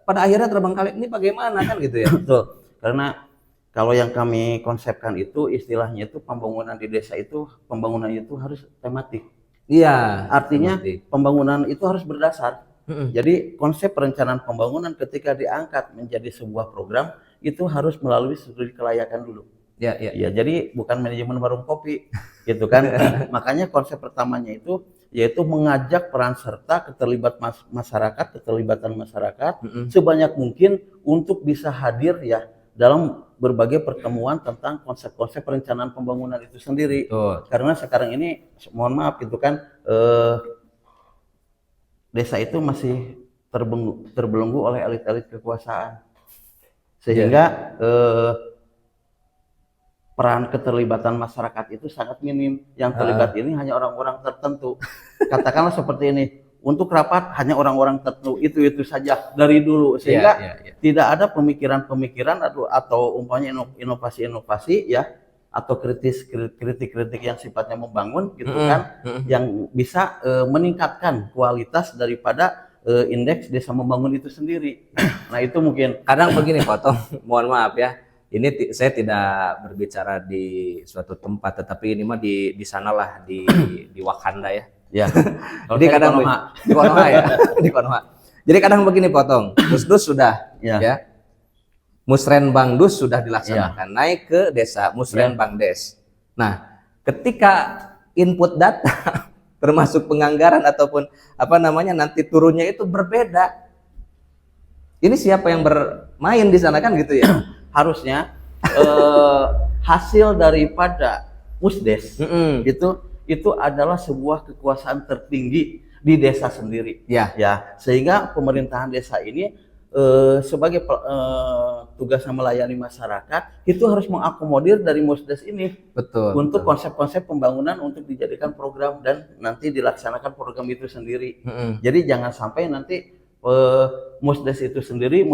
pada akhirnya terbengkalai, ini bagaimana kan gitu ya. Betul, karena kalau yang kami konsepkan itu istilahnya itu pembangunan di desa itu pembangunan itu harus tematik. Iya, artinya pembangunan itu harus berdasar. Jadi konsep perencanaan pembangunan ketika diangkat menjadi sebuah program itu harus melalui studi kelayakan dulu. Ya, jadi bukan manajemen warung kopi gitu kan. Makanya konsep pertamanya itu yaitu mengajak peran serta keterlibatan masyarakat sebanyak mungkin untuk bisa hadir ya dalam berbagai pertemuan tentang konsep-konsep perencanaan pembangunan itu sendiri. Karena sekarang ini mohon maaf gitu kan, desa itu masih terbelenggu oleh elit-elit kekuasaan, sehingga peran keterlibatan masyarakat itu sangat minim. Yang terlibat ini hanya orang-orang tertentu. Katakanlah seperti ini, untuk rapat hanya orang-orang tertentu, itu saja dari dulu, sehingga tidak ada pemikiran-pemikiran atau umpamanya inovasi-inovasi ya, atau kritik-kritik yang sifatnya membangun gitu kan, yang bisa meningkatkan kualitas daripada indeks desa membangun itu sendiri. Nah itu mungkin kadang begini Potong, mohon maaf ya. Ini saya tidak berbicara di suatu tempat, tetapi ini mah di sanalah di Wakanda ya. Ya. Jadi kadang di Konoha ya, di Konoha. Jadi kadang begini Potong, Dus sudah ya. Musrenbang Dus sudah dilaksanakan, naik ke desa Musrenbang Des. Nah, ketika input data termasuk penganggaran ataupun apa namanya nanti turunnya itu berbeda. Ini siapa yang bermain di sana kan gitu ya? Harusnya hasil daripada Musdes itu adalah sebuah kekuasaan tertinggi di desa sendiri ya, sehingga pemerintahan desa ini sebagai tugasnya melayani masyarakat itu harus mengakomodir dari Musdes ini untuk konsep-konsep pembangunan untuk dijadikan program dan nanti dilaksanakan program itu sendiri. Jadi jangan sampai nanti Musdes itu sendiri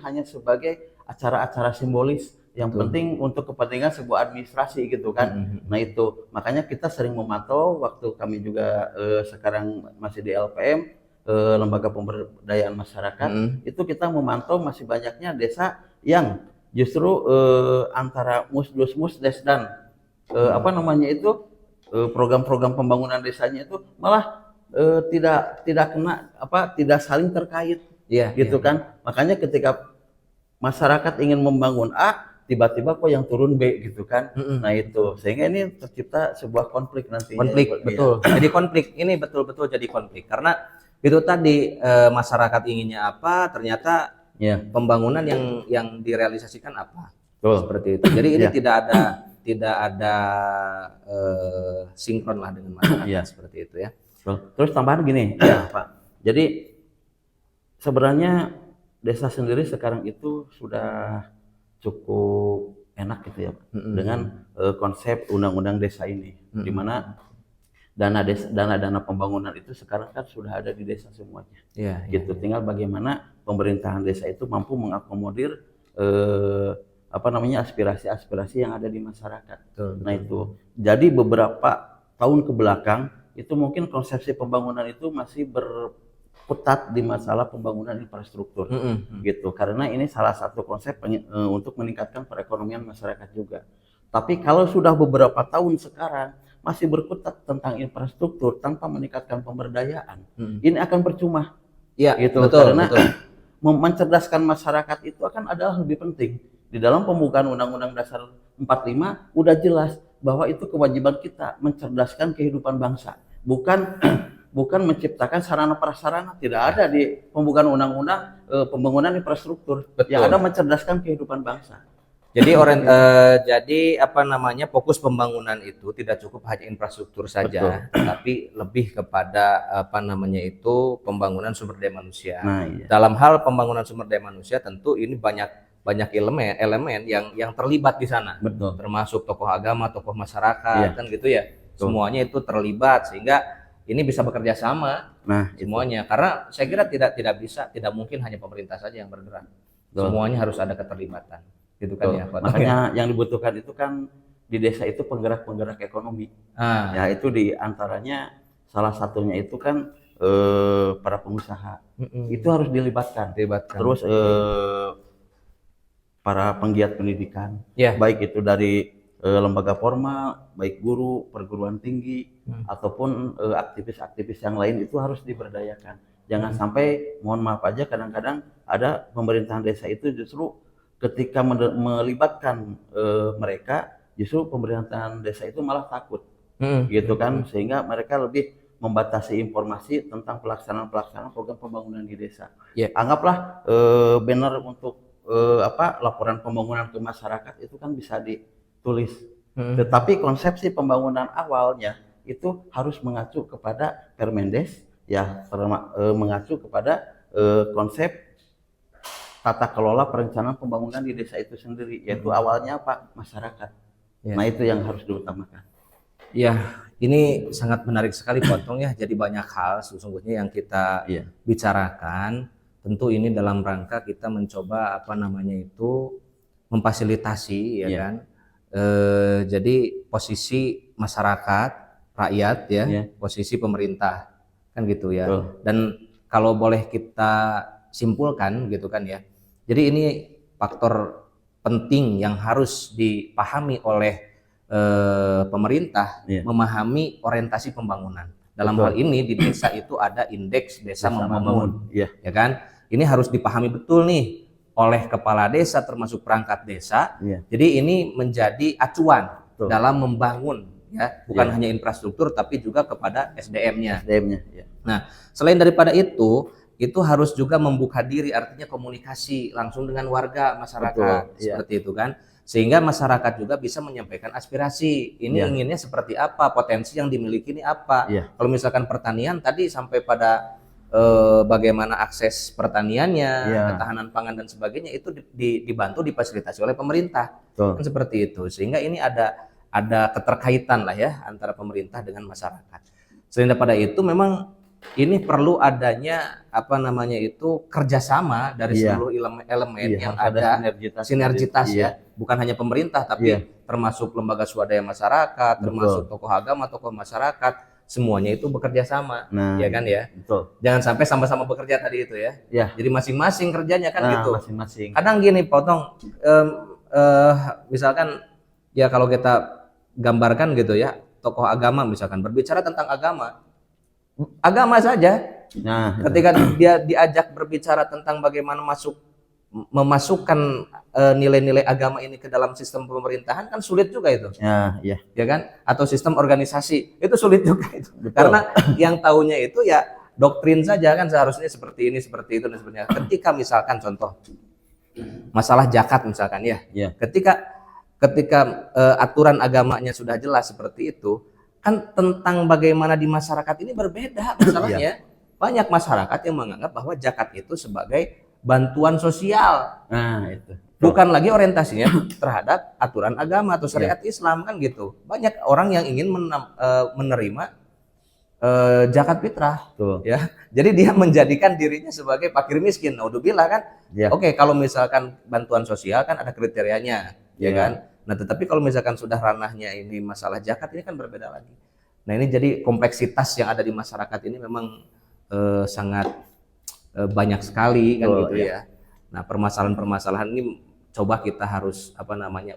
hanya sebagai acara-acara simbolis yang penting untuk kepentingan sebuah administrasi gitu kan. Nah itu makanya kita sering memantau waktu kami juga sekarang masih di LPM, Lembaga Pemberdayaan Masyarakat, itu kita memantau masih banyaknya desa yang justru antara Musdes dan program-program pembangunan desanya itu malah tidak saling terkait, kan. Makanya ketika masyarakat ingin membangun A, tiba-tiba kok yang turun B gitu kan. Nah itu sehingga ini tercipta sebuah konflik nantinya. Betul. Jadi konflik ini betul-betul jadi konflik karena itu tadi masyarakat inginnya apa, ternyata pembangunan yang direalisasikan apa. Seperti itu. Jadi ini tidak ada sinkron lah dengan masyarakat seperti itu ya. Terus tambahan gini ya Pak, jadi sebenarnya desa sendiri sekarang itu sudah cukup enak gitu ya dengan konsep undang-undang desa ini, di mana dana dana pembangunan itu sekarang kan sudah ada di desa semuanya, gitu. Tinggal bagaimana pemerintahan desa itu mampu mengakomodir aspirasi-aspirasi yang ada di masyarakat. Nah itu jadi beberapa tahun ke belakang itu mungkin konsepsi pembangunan itu masih berkutat di masalah pembangunan infrastruktur, gitu. Karena ini salah satu konsep untuk meningkatkan perekonomian masyarakat juga. Tapi kalau sudah beberapa tahun sekarang masih berkutat tentang infrastruktur tanpa meningkatkan pemberdayaan, ini akan percuma. Gitu. Karena mencerdaskan masyarakat itu akan adalah lebih penting. Di dalam pembukaan Undang-Undang Dasar 45 udah jelas bahwa itu kewajiban kita mencerdaskan kehidupan bangsa, bukan menciptakan sarana prasarana. Tidak ada di pembukaan undang-undang pembangunan infrastruktur. Yang ada mencerdaskan kehidupan bangsa. Jadi fokus pembangunan itu tidak cukup hanya infrastruktur saja, tapi lebih kepada pembangunan sumber daya manusia. Dalam hal pembangunan sumber daya manusia tentu ini banyak banyak elemen yang terlibat di sana. Betul. Termasuk tokoh agama, tokoh masyarakat, kan gitu ya. Betul. Semuanya itu terlibat sehingga ini bisa bekerja sama. Nah, semuanya. Karena saya kira tidak mungkin hanya pemerintah saja yang bergerak. Betul. Semuanya harus ada keterlibatan. Gitu kan ya, Pak. Makanya yang dibutuhkan itu kan di desa itu penggerak-penggerak ekonomi. Ya itu di antaranya salah satunya itu kan para pengusaha. Itu harus dilibatkan. Terus para penggiat pendidikan, baik itu dari lembaga formal, baik guru, perguruan tinggi, ataupun aktivis-aktivis yang lain itu harus diberdayakan. Jangan sampai, mohon maaf aja, kadang-kadang ada pemerintahan desa itu justru ketika melibatkan mereka, justru pemerintahan desa itu malah takut, gitu kan, sehingga mereka lebih membatasi informasi tentang pelaksanaan program pembangunan di desa. Anggaplah banner untuk laporan pembangunan ke masyarakat itu kan bisa ditulis, tetapi konsepsi pembangunan awalnya itu harus mengacu kepada Permendes, ya, mengacu kepada konsep tata kelola perencanaan pembangunan di desa itu sendiri, yaitu awalnya apa? Masyarakat. Nah itu yang harus diutamakan. Ya, ini sangat menarik sekali Potong ya. Jadi banyak hal sesungguhnya yang kita bicarakan. Tentu ini dalam rangka kita mencoba memfasilitasi, ya kan. Jadi posisi masyarakat, rakyat ya, posisi pemerintah kan gitu ya. Dan kalau boleh kita simpulkan gitu kan ya. Jadi ini faktor penting yang harus dipahami oleh pemerintah, memahami orientasi pembangunan. Dalam hal ini di desa itu ada indeks desa membangun, ya kan? Ini harus dipahami betul nih oleh kepala desa termasuk perangkat desa. Jadi ini menjadi acuan dalam membangun, ya, bukan hanya infrastruktur tapi juga kepada SDM-nya. Nah, selain daripada itu harus juga membuka diri, artinya komunikasi langsung dengan warga masyarakat, seperti itu kan. Sehingga masyarakat juga bisa menyampaikan aspirasi, ini inginnya seperti apa, potensi yang dimiliki ini apa. Kalau misalkan pertanian tadi sampai pada bagaimana akses pertaniannya, ketahanan pangan dan sebagainya itu dibantu, difasilitasi oleh pemerintah, kan seperti itu. Sehingga ini ada keterkaitan lah ya antara pemerintah dengan masyarakat. Selain daripada itu memang ini perlu adanya kerjasama dari seluruh elemen yang ada sinergitas ya, bukan hanya pemerintah tapi termasuk lembaga swadaya masyarakat, termasuk tokoh agama, tokoh masyarakat, semuanya itu bekerja sama, ya kan ya. Jangan sampai sama-sama bekerja tadi itu ya. Jadi masing-masing kerjanya kan gitu. Kadang gini Potong, misalkan ya kalau kita gambarkan gitu ya, tokoh agama misalkan berbicara tentang agama saja. Ketika dia diajak berbicara tentang bagaimana memasukkan nilai-nilai agama ini ke dalam sistem pemerintahan kan sulit juga itu. Ya kan? Atau sistem organisasi itu sulit juga itu. Karena yang tahunya itu ya doktrin saja kan, seharusnya seperti ini, seperti itu dan sebagainya. Ketika misalkan contoh masalah zakat misalkan ya. Ketika aturan agamanya sudah jelas seperti itu, kan tentang bagaimana di masyarakat ini berbeda masalahnya. Banyak masyarakat yang menganggap bahwa zakat itu sebagai bantuan sosial. Itu. Bukan lagi orientasinya terhadap aturan agama atau syariat Islam kan gitu. Banyak orang yang ingin menerima zakat fitrah, ya. Jadi dia menjadikan dirinya sebagai fakir miskin. Naudzubillah kan. Oke, kalau misalkan bantuan sosial kan ada kriterianya, ya kan. Nah, tetapi kalau misalkan sudah ranahnya ini masalah zakat ini kan berbeda lagi. Nah, ini jadi kompleksitas yang ada di masyarakat ini memang sangat banyak sekali kan gitu ya. Nah, permasalahan-permasalahan ini coba kita harus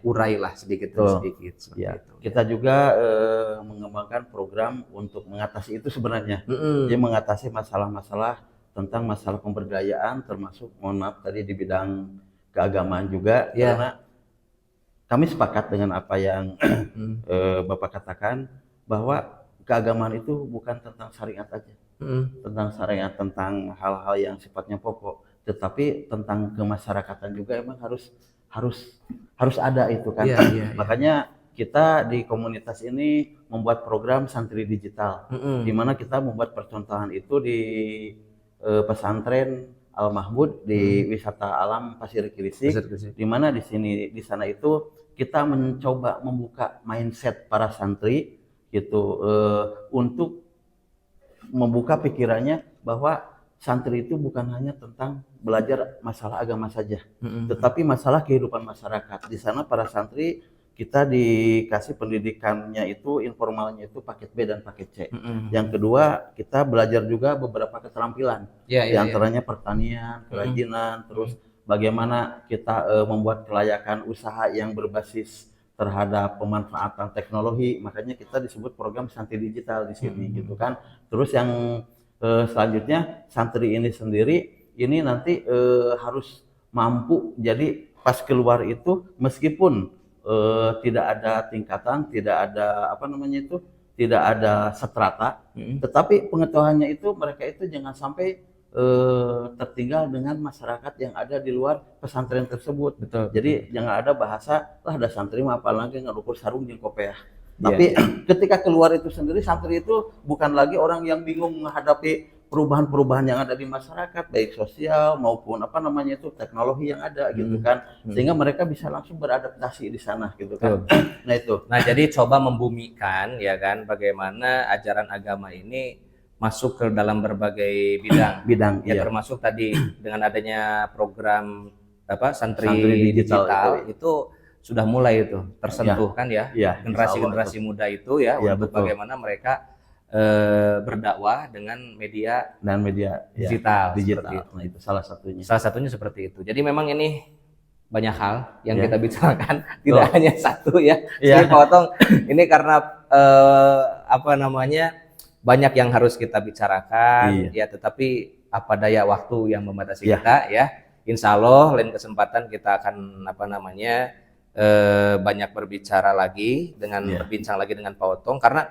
urailah sedikit demi sedikit seperti itu. Kita juga mengembangkan program untuk mengatasi itu sebenarnya. Jadi mengatasi masalah-masalah tentang masalah pemberdayaan, termasuk mohon maaf tadi di bidang keagamaan juga, karena kami sepakat dengan apa yang Bapak katakan, bahwa keagamaan itu bukan tentang syariat aja, tentang syariat, tentang hal-hal yang sifatnya pokok, tetapi tentang kemasyarakatan juga emang harus ada itu kan. Makanya kita di komunitas ini membuat program santri digital, di mana kita membuat percontohan itu di pesantren Al Mahmud di wisata alam Pasir Kirisik, di mana di sana itu kita mencoba membuka mindset para santri gitu, untuk membuka pikirannya bahwa santri itu bukan hanya tentang belajar masalah agama saja, tetapi masalah kehidupan masyarakat. Di sana para santri kita dikasih pendidikannya itu, informalnya itu paket B dan paket C. Yang kedua, kita belajar juga beberapa keterampilan, di antaranya pertanian, kerajinan, terus bagaimana kita membuat kelayakan usaha yang berbasis terhadap pemanfaatan teknologi. Makanya kita disebut program santri digital di sini gitu kan. Terus yang selanjutnya, santri ini sendiri ini nanti harus mampu, jadi pas keluar itu meskipun tidak ada tingkatan, tidak ada apa namanya itu, tidak ada strata, tetapi pengetahuannya itu mereka itu jangan sampai tertinggal dengan masyarakat yang ada di luar pesantren tersebut. Betul. Jadi jangan ada bahasa lah ada santri mah apalagi ngarukur sarung jeung kopiah. Tapi ketika keluar itu sendiri, santri itu bukan lagi orang yang bingung menghadapi perubahan-perubahan yang ada di masyarakat, baik sosial maupun apa namanya itu teknologi yang ada gitu kan, sehingga mereka bisa langsung beradaptasi di sana gitu kan. Nah itu. Nah jadi coba membumikan ya kan bagaimana ajaran agama ini masuk ke dalam berbagai bidang ya, termasuk tadi dengan adanya program apa santri digital itu sudah mulai itu tersentuh kan ya, generasi-generasi muda itu ya, untuk bagaimana mereka berdakwah dengan media digital. Nah, itu salah satunya seperti itu. Jadi memang ini banyak hal yang kita bicarakan, tidak hanya satu ya. Saya potong ini karena apa namanya banyak yang harus kita bicarakan ya, tetapi apa daya waktu yang membatasi kita ya. Insya Allah lain kesempatan kita akan apa namanya banyak berbicara lagi berbincang lagi dengan Pak Otong, karena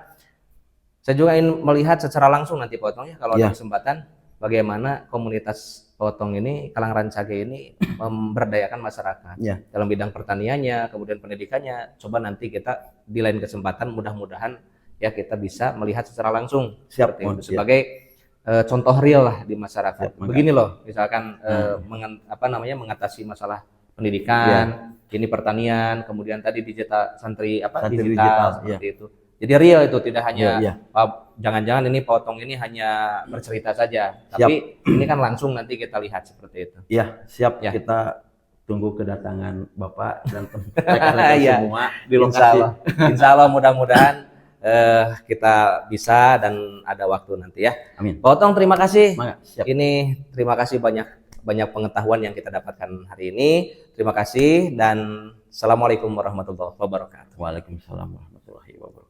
saya juga ingin melihat secara langsung nanti Pak Otong ya kalau ada kesempatan bagaimana komunitas Pak Otong ini, Kalang Rancage ini memberdayakan masyarakat dalam bidang pertaniannya, kemudian pendidikannya. Coba nanti kita di lain kesempatan mudah-mudahan ya kita bisa melihat secara langsung sebagai contoh real lah di masyarakat. Begini loh, misalkan mengatasi masalah pendidikan, ini pertanian, kemudian tadi digital santri digital seperti itu. Jadi real itu, tidak hanya jangan-jangan ini Pak Otong ini hanya bercerita saja, tapi ini kan langsung nanti kita lihat seperti itu. Iya, siap. Kita tunggu kedatangan Bapak dan rekan-rekan semua di lokasi. Insya Allah mudah-mudahan kita bisa dan ada waktu nanti ya. Amin. Pak Otong terima kasih. Ini terima kasih banyak pengetahuan yang kita dapatkan hari ini. Terima kasih dan Assalamualaikum warahmatullahi wabarakatuh. Waalaikumsalam warahmatullahi wabarakatuh.